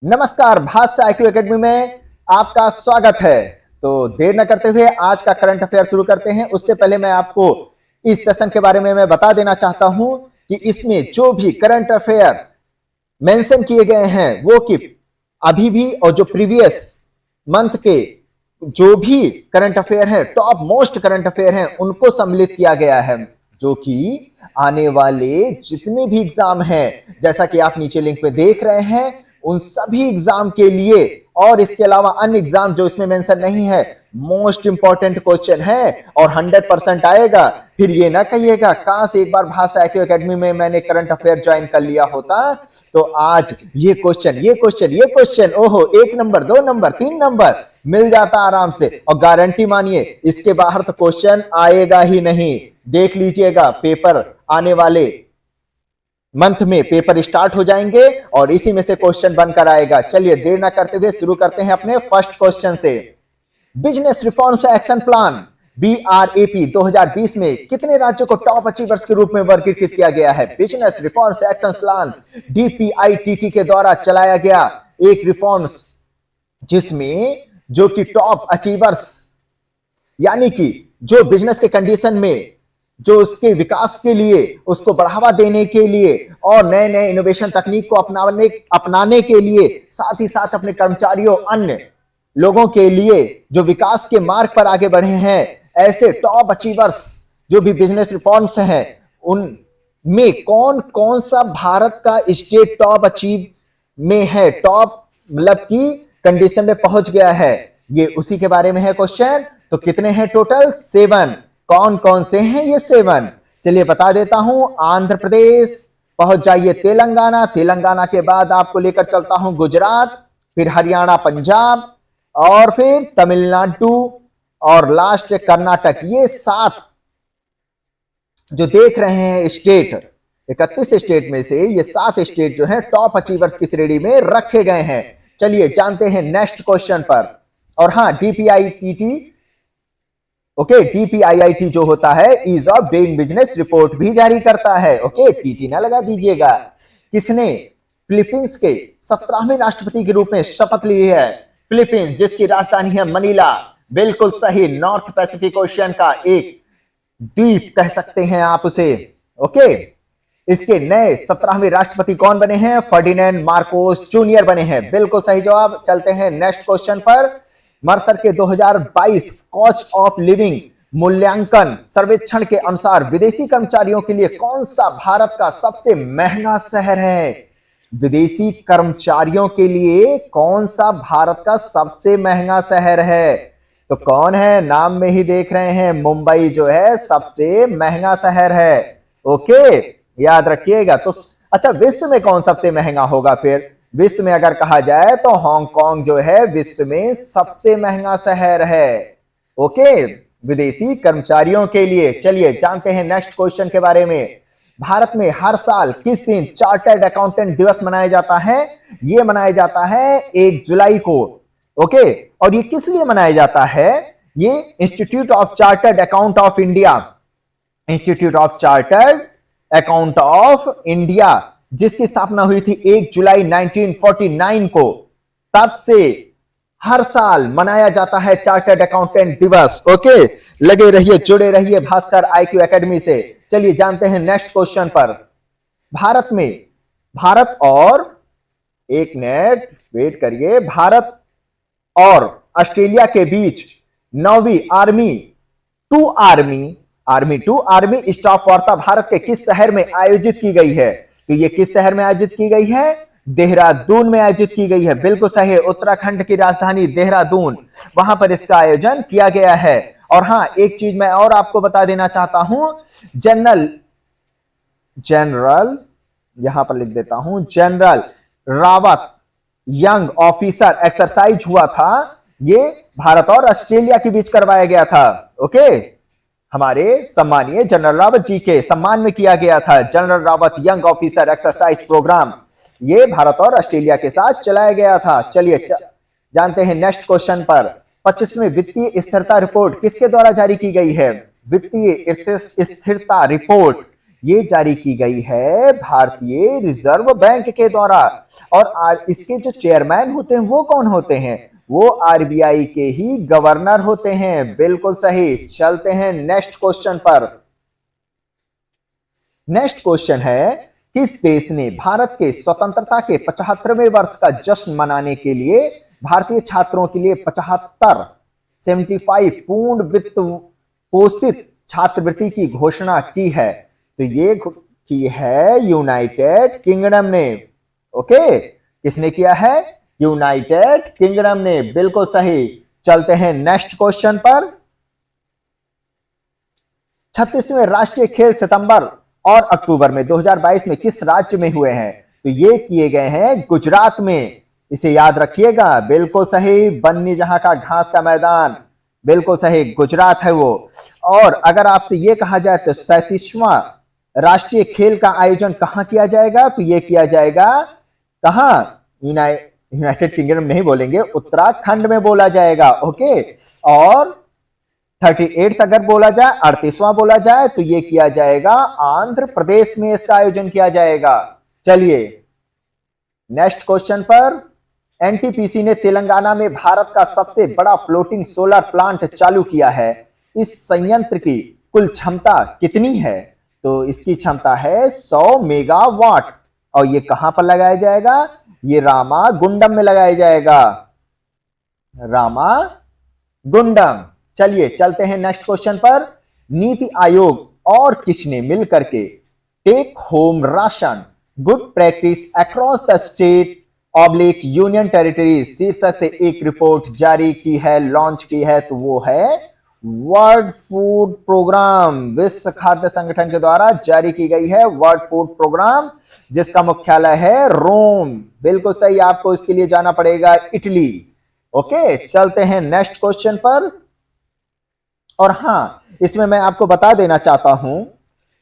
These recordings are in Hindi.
नमस्कार, भाष्य आईक्यू एकेडमी में आपका स्वागत है। तो देर न करते हुए आज का करंट अफेयर शुरू करते हैं। उससे पहले मैं आपको इस सेशन के बारे में मैं बता देना चाहता हूं कि इसमें जो भी करंट अफेयर मेंशन किए गए हैं वो कि अभी भी और जो प्रीवियस मंथ के जो भी करंट अफेयर है, टॉप मोस्ट करंट अफेयर हैं, उनको सम्मिलित किया गया है, जो कि आने वाले जितने भी एग्जाम हैं, जैसा कि आप नीचे लिंक पे देख रहे हैं, उन सभी एग्जाम के लिए और इसके अलावा अन्य एग्जाम जो इसमें मेंशन नहीं है, मोस्ट इंपॉर्टेंट क्वेश्चन है और 100% आएगा। फिर ये ना कहिएगा काश एक बार भाषा आईक्यू एकेडमी में मैंने करंट अफेयर ज्वाइन कर लिया होता तो आज ये क्वेश्चन ओहो 1 नंबर 2 नंबर 3 नंबर मिल जाता आराम से। और गारंटी मानिए इसके बाहर तो क्वेश्चन आएगा ही नहीं। देख लीजिएगा, पेपर आने वाले मंथ में पेपर स्टार्ट हो जाएंगे और इसी में से क्वेश्चन बनकर आएगा। चलिए देर ना करते हुए शुरू करते हैं अपने फर्स्ट क्वेश्चन से। Business reforms action plan BRAP 2020 में कितने राज्यों को टॉप अचीवर्स के रूप में वर्गीकृत किया गया है? Business reforms action plan DPITT के द्वारा चलाया गया एक रिफॉर्म्स जिसमें जो कि टॉप अचीवर्स यानी कि जो बिजनेस के कंडीशन में जो उसके विकास के लिए, उसको बढ़ावा देने के लिए और नए नए इनोवेशन तकनीक को अपनाने के लिए, साथ ही साथ अपने कर्मचारियों अन्य लोगों के लिए जो विकास के मार्ग पर आगे बढ़े हैं, ऐसे टॉप अचीवर्स जो भी बिजनेस रिफॉर्म्स हैं, उनमें कौन कौन सा भारत का स्टेट टॉप अचीव में है, टॉप मतलब की कंडीशन में पहुंच गया है, ये उसी के बारे में है क्वेश्चन। तो कितने हैं टोटल? 7। कौन कौन से हैं ये 7? चलिए बता देता हूं। आंध्र प्रदेश, पहुंच जाइए तेलंगाना, तेलंगाना के बाद आपको लेकर चलता हूं गुजरात, फिर हरियाणा, पंजाब और फिर तमिलनाडु और लास्ट कर्नाटक। ये 7 जो देख रहे हैं स्टेट, 31 स्टेट में से ये 7 स्टेट जो है टॉप अचीवर्स की श्रेणी में रखे गए हैं। चलिए जानते हैं नेक्स्ट क्वेश्चन पर। और हाँ, DPIIT जो होता है ease of doing business report भी जारी करता है। TT ना लगा दीजिएगा। किसने फिलीपींस के 17वें राष्ट्रपति के रूप में शपथ ली है? फिलीपींस, जिसकी राजधानी है मनीला। बिल्कुल सही, नॉर्थ पैसिफिक ओशियन का एक द्वीप कह सकते हैं आप उसे। इसके नए 17वें राष्ट्रपति कौन बने हैं? फर्डिनेंड मार्कोस जूनियर बने हैं। बिल्कुल सही जवाब। चलते हैं नेक्स्ट क्वेश्चन पर। मर्सर के 2022 कॉस्ट ऑफ लिविंग मूल्यांकन सर्वेक्षण के अनुसार विदेशी कर्मचारियों के लिए कौन सा भारत का सबसे महंगा शहर है? विदेशी कर्मचारियों के लिए कौन सा भारत का सबसे महंगा शहर है? तो कौन है? नाम में ही देख रहे हैं, मुंबई जो है सबसे महंगा शहर है। याद रखिएगा। तो अच्छा, विश्व में कौन सबसे महंगा होगा? फिर विश्व में अगर कहा जाए तो हांगकांग जो है विश्व में सबसे महंगा शहर है। विदेशी कर्मचारियों के लिए। चलिए जानते हैं नेक्स्ट क्वेश्चन के बारे में। भारत में हर साल किस दिन चार्टर्ड अकाउंटेंट दिवस मनाया जाता है? यह मनाया जाता है 1 जुलाई को। और ये किस लिए मनाया जाता है? ये institute of chartered account of India, institute of chartered account of India, जिसकी स्थापना हुई थी 1 जुलाई 1949 को, तब से हर साल मनाया जाता है चार्टर्ड अकाउंटेंट दिवस। लगे रहिए, जुड़े रहिए भास्कर आईक्यू एकेडमी से। चलिए जानते हैं नेक्स्ट क्वेश्चन पर। भारत और एक मिनट वेट करिए, भारत और ऑस्ट्रेलिया के बीच 9वीं आर्मी टू आर्मी स्टाफ वार्ता भारत के किस शहर में आयोजित की गई है? तो ये किस शहर में आयोजित की गई है? देहरादून में आयोजित की गई है। बिल्कुल सही है, उत्तराखंड की राजधानी देहरादून, वहां पर इसका आयोजन किया गया है। और हां, एक चीज मैं और आपको बता देना चाहता हूं, जनरल यहां पर लिख देता हूं, general Rawat young officer exercise हुआ था, ये भारत और ऑस्ट्रेलिया के बीच करवाया गया था। हमारे सम्मानीय जनरल रावत जी के सम्मान में किया गया था general Rawat young officer exercise programme. ये भारत और ऑस्ट्रेलिया के साथ चलाया गया था। चलिए जानते हैं नेक्स्ट क्वेश्चन पर। 25वीं वित्तीय स्थिरता रिपोर्ट किसके द्वारा जारी की गई है? वित्तीय स्थिरता रिपोर्ट ये जारी की गई है भारतीय रिजर्व बैंक के द्वारा। और इसके जो चेयरमैन होते हैं वो कौन होते हैं? वो आरबीआई के ही गवर्नर होते हैं। बिल्कुल सही। चलते हैं नेक्स्ट क्वेश्चन पर। नेक्स्ट क्वेश्चन है, किस देश ने भारत के स्वतंत्रता के 75वें वर्ष का जश्न मनाने के लिए भारतीय छात्रों के लिए 75 पूर्ण वित्त पोषित छात्रवृत्ति की घोषणा की है? तो ये की है यूनाइटेड किंगडम ने। ओके, किसने किया है? यूनाइटेड किंगडम ने। बिल्कुल सही। चलते हैं नेक्स्ट क्वेश्चन पर। 36वें राष्ट्रीय खेल सितंबर और अक्टूबर में 2022 में किस राज्य में हुए हैं? तो ये किए गए हैं गुजरात में। इसे याद रखिएगा। बिल्कुल सही। बन्नी जहां का घास का मैदान। बिल्कुल सही, गुजरात है वो। और अगर आपसे ये कहा जाए तो 37वां राष्ट्रीय खेल का आयोजन कहां किया जाएगा? तो ये किया जाएगा कहां? यूनाइटेड किंगडम नहीं बोलेंगे, उत्तराखंड में बोला जाएगा। ओके। और 38 अगर बोला जाए, 38वां बोला जाए तो ये किया जाएगा आंध्र प्रदेश में इसका आयोजन किया जाएगा। चलिए नेक्स्ट क्वेश्चन पर। एनटीपीसी ने तेलंगाना में भारत का सबसे बड़ा फ्लोटिंग सोलर प्लांट चालू किया है। इस संयंत्र की कुल क्षमता कितनी है? तो इसकी क्षमता है 100 मेगावाट। और ये कहां पर लगाया जाएगा? ये रामागुंडम में लगाया जाएगा। रामागुंडम। चलिए चलते हैं नेक्स्ट क्वेश्चन पर। नीति आयोग और किसने मिलकर के take home ration good practice across the state oblique union territories शीर्षक से एक रिपोर्ट जारी की है, लॉन्च की है? तो वो है वर्ल्ड फूड प्रोग्राम। विश्व खाद्य संगठन के द्वारा जारी की गई है वर्ल्ड फूड प्रोग्राम, जिसका मुख्यालय है रोम। बिल्कुल सही। आपको इसके लिए जाना पड़ेगा इटली। ओके, चलते हैं नेक्स्ट क्वेश्चन पर। और हां, इसमें मैं आपको बता देना चाहता हूं,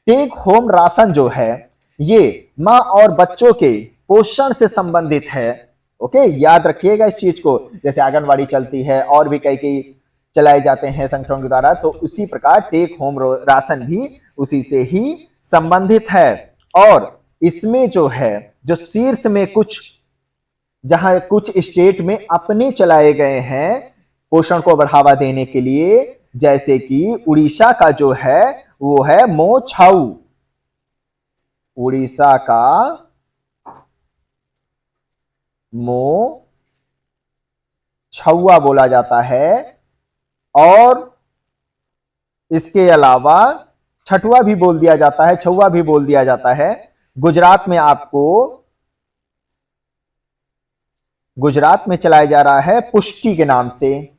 टेक होम राशन जो है ये मां और बच्चों के पोषण से संबंधित है। ओके, याद रखिएगा इस चीज को। जैसे आंगनवाड़ी चलती है और भी कई चलाए जाते हैं संगठनों के द्वारा, तो उसी प्रकार टेक होम राशन भी उसी से ही संबंधित है। और इसमें जो है, जो शीर्ष में कुछ, जहां कुछ स्टेट में अपने चलाए गए हैं पोषण को बढ़ावा देने के लिए, जैसे कि उड़ीसा का जो है वो है मो छाऊ। उड़ीसा का मो छुआ बोला जाता है। और इसके अलावा छठुआ भी बोल दिया जाता है, छुआ भी बोल दिया जाता है। गुजरात में आपको, गुजरात में चलाया जा रहा है पुष्टि के नाम से।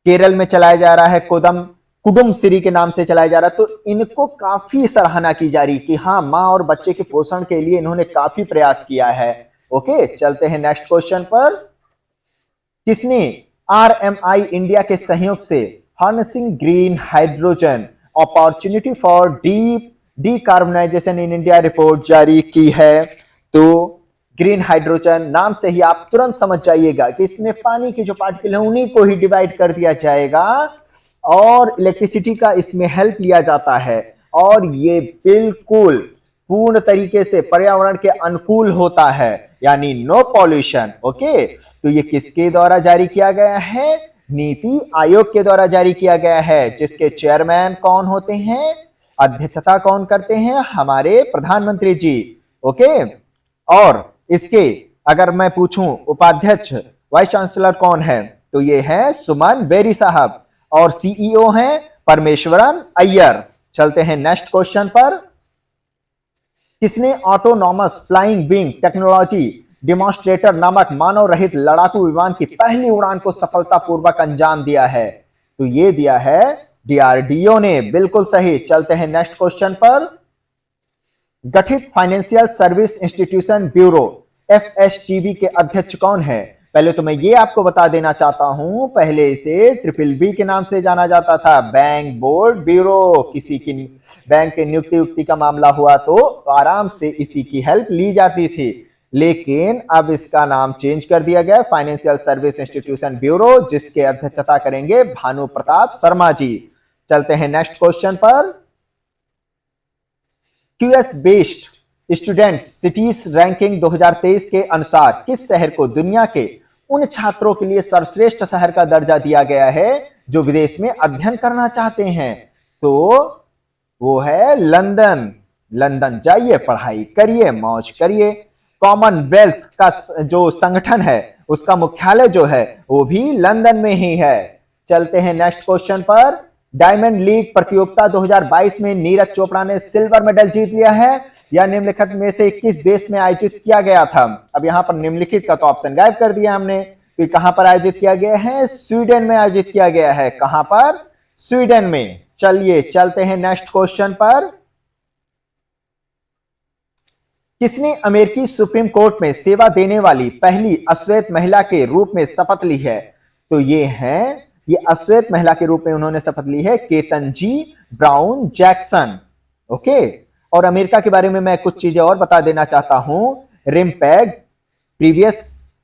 केरल में चलाया जा रहा है कुडुम श्री के नाम से चलाया जा रहा है। तो इनको काफी सराहना की जा रही कि हाँ, मां और बच्चे के पोषण के लिए इन्होंने काफी प्रयास किया है। ओके, चलते हैं नेक्स्ट क्वेश्चन पर। किसने आरएमआई इंडिया के सहयोग से harnessing green hydrogen opportunity for decarbonisation in India report जारी की है? तो ग्रीन हाइड्रोजन नाम से ही आप तुरंत समझ जाइएगा कि इसमें पानी के जो पार्टिकल हैं उन्हीं को ही डिवाइड कर दिया जाएगा और इलेक्ट्रिसिटी का इसमें हेल्प लिया जाता है। और ये बिल्कुल पूर्ण तरीके से पर्यावरण के अनुकूल होता है, यानी नो पॉल्यूशन। ओके, तो ये किसके द्वारा जारी किया गया है? नीति आयोग के द्वारा जारी किया गया है, जिसके चेयरमैन कौन होते हैं? अध्यक्षता कौन करते हैं? हमारे प्रधानमंत्री जी। ओके, और इसके अगर मैं पूछूं उपाध्यक्ष, वाइस चांसलर कौन है? तो ये है सुमन बेरी साहब। और सीईओ हैं परमेश्वरन अय्यर। चलते हैं नेक्स्ट क्वेश्चन पर। किसने autonomous flying wing technology demonstrator नामक मानव रहित लड़ाकू विमान की पहली उड़ान को सफलतापूर्वक अंजाम दिया है? तो ये दिया है डीआरडीओ ने। बिल्कुल सही। चलते हैं नेक्स्ट क्वेश्चन पर। गठित फाइनेंशियल सर्विस इंस्टीट्यूशन ब्यूरो एफएसटीबी के अध्यक्ष कौन है? पहले तो मैं ये आपको बता देना चाहता हूं, पहले इसे BBB के नाम से जाना जाता था, बैंक बोर्ड ब्यूरो। किसी की बैंक के नियुक्ति का मामला हुआ तो आराम से इसी की हेल्प ली जाती थी, लेकिन अब इसका नाम चेंज कर दिया गया फाइनेंशियल सर्विस इंस्टीट्यूशन ब्यूरो, जिसके अध्यक्षता करेंगे भानु प्रताप शर्मा जी। चलते हैं नेक्स्ट क्वेश्चन पर। QS based student cities ranking 2023 के अनुसार किस शहर को दुनिया के उन छात्रों के लिए सर्वश्रेष्ठ शहर का दर्जा दिया गया है जो विदेश में अध्ययन करना चाहते हैं? तो वो है लंदन। लंदन जाइए, पढ़ाई करिए, मौज करिए। कॉमनवेल्थ का जो संगठन है उसका मुख्यालय जो है वो भी लंदन में ही है। चलते हैं नेक्स्ट क्वेश्चन पर। डायमंड लीग प्रतियोगिता 2022 में नीरज चोपड़ा ने सिल्वर मेडल जीत लिया है। यह निम्नलिखित में से किस देश में आयोजित किया गया था? अब यहां पर निम्नलिखित का तो ऑप्शन गायब कर दिया हमने। तो कहां पर आयोजित किया गया है? स्वीडन में आयोजित किया गया है। कहां पर? स्वीडन में। चलिए चलते हैं नेक्स्ट क्वेश्चन पर। किसने अमेरिकी सुप्रीम कोर्ट में सेवा देने वाली पहली अश्वेत महिला के रूप में शपथ ली है? तो ये अश्वेत महिला के रूप में उन्होंने शपथ ली है केतनजी ब्राउन जैक्सन। ओके, और अमेरिका के बारे में मैं कुछ चीजें और बता देना चाहता हूं। रिम्पैक प्रीवियस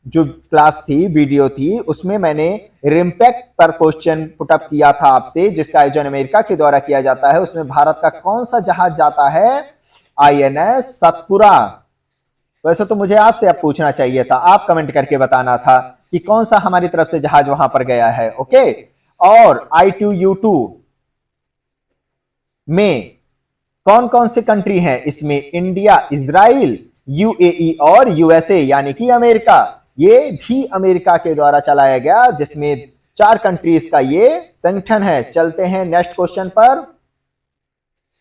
जो क्लास थी, वीडियो थी, उसमें मैंने रिम्पैक पर क्वेश्चन पुटअप किया था आपसे, जिसका आयोजन अमेरिका के द्वारा किया जाता है। उसमें भारत का कौन सा जहाज जाता है? INS सतपुरा। वैसे तो मुझे आपसे अब पूछना चाहिए था, आप कमेंट करके बताना था कि कौन सा हमारी तरफ से जहाज वहां पर गया है। ओके, और I2U2 में कौन कौन से कंट्री हैं? इसमें इंडिया, इजराइल, UAE और USA यानी कि अमेरिका। ये भी अमेरिका के द्वारा चलाया गया, जिसमें 4 कंट्रीज का ये संगठन है। चलते हैं नेक्स्ट क्वेश्चन पर।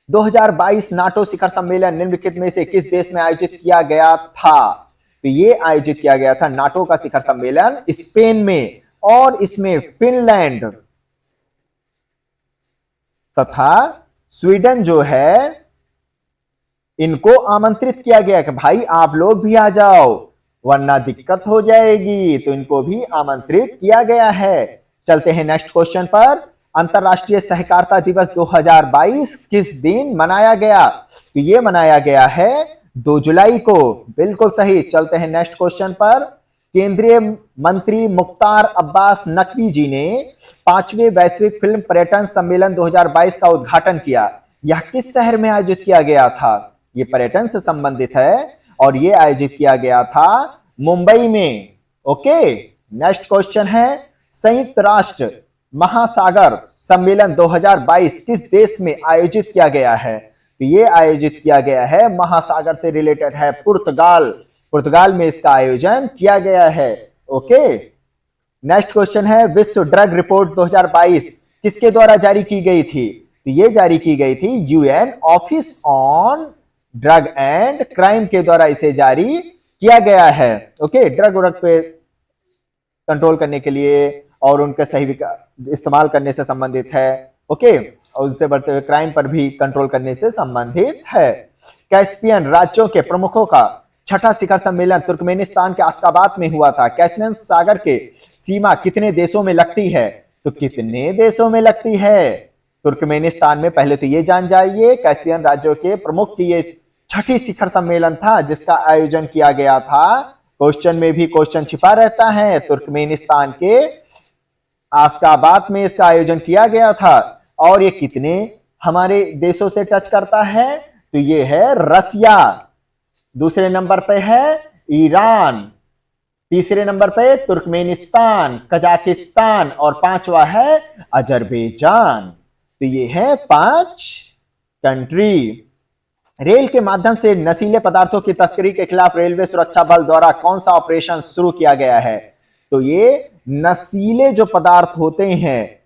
2022 नाटो शिखर सम्मेलन निम्नलिखित में से किस देश में आयोजित किया गया था? तो ये आयोजित किया गया था नाटो का शिखर सम्मेलन स्पेन में, और इसमें फिनलैंड तथा स्वीडन जो है इनको आमंत्रित किया गया कि भाई आप लोग भी आ जाओ वरना दिक्कत हो जाएगी, तो इनको भी आमंत्रित किया गया है। चलते हैं नेक्स्ट क्वेश्चन पर। अंतरराष्ट्रीय सहकारिता दिवस 2022 किस दिन मनाया गया? तो ये मनाया गया है 2 जुलाई को। बिल्कुल सही। चलते हैं नेक्स्ट क्वेश्चन पर। केंद्रीय मंत्री मुख्तार अब्बास नकवी जी ने 5वें वैश्विक फिल्म पर्यटन सम्मेलन 2022 का उद्घाटन किया। यह किस शहर में आयोजित किया गया था? ये पर्यटन से संबंधित है और ये आयोजित किया गया था मुंबई में। ओके, नेक्स्ट क्वेश्चन है। संयुक्त राष्ट्र महासागर सम्मेलन 2022 किस देश में आयोजित किया गया है? तो ये आयोजित किया गया है, महासागर से रिलेटेड है, पुर्तगाल। पुर्तगाल में इसका आयोजन किया गया है। ओके, नेक्स्ट क्वेश्चन है। विश्व ड्रग रिपोर्ट 2022 किसके द्वारा जारी की गई थी? तो ये जारी की गई थी UN office on drug and crime के द्वारा इसे जारी किया गया है। ओके, ड्रग पे कंट्रोल करने के लिए और उनके सही इस्तेमाल करने से संबंधित है। ओके, और उनसे बढ़ते हुए क्राइम पर भी कंट्रोल करने से संबंधित है। कैस्पियन राज्यों के प्रमुखों का 6ठा शिखर सम्मेलन तुर्कमेनिस्तान के अश्गाबाद में हुआ था। कैस्पियन सागर के सीमा कितने देशों में लगती है? तो कितने देशों में लगती है? तुर्कमेनिस्तान में। पहले तो ये जान जाइए, कैस्पियन राज्यों के प्रमुख की ये 6ठी शिखर सम्मेलन था जिसका आयोजन किया गया था। क्वेश्चन में भी क्वेश्चन छिपा रहता है। तुर्कमेनिस्तान के अश्गाबाद में इसका आयोजन किया गया था। और ये कितने हमारे देशों से टच करता है? तो ये है रसिया, दूसरे नंबर पे है ईरान, तीसरे नंबर पे तुर्कमेनिस्तान, कजाकिस्तान और 5वां है अजरबैजान। तो ये है 5 कंट्री। रेल के माध्यम से नशीले पदार्थों की तस्करी के खिलाफ रेलवे सुरक्षा बल द्वारा कौन सा ऑपरेशन शुरू किया गया है? तो ये नशीले जो पदार्थ होते हैं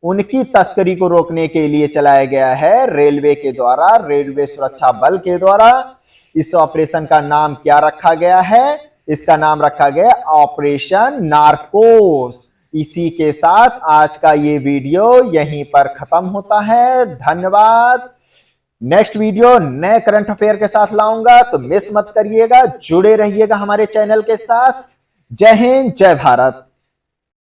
उनकी तस्करी को रोकने के लिए चलाया गया है रेलवे के द्वारा, रेलवे सुरक्षा बल के द्वारा। इस ऑपरेशन का नाम क्या रखा गया है? इसका नाम रखा गया ऑपरेशन नार्कोस। इसी के साथ आज का ये वीडियो यहीं पर खत्म होता है। धन्यवाद। नेक्स्ट वीडियो नए करंट अफेयर के साथ लाऊंगा, तो मिस मत करिएगा, जुड़े रहिएगा हमारे चैनल के साथ। जय हिंद, जय भारत।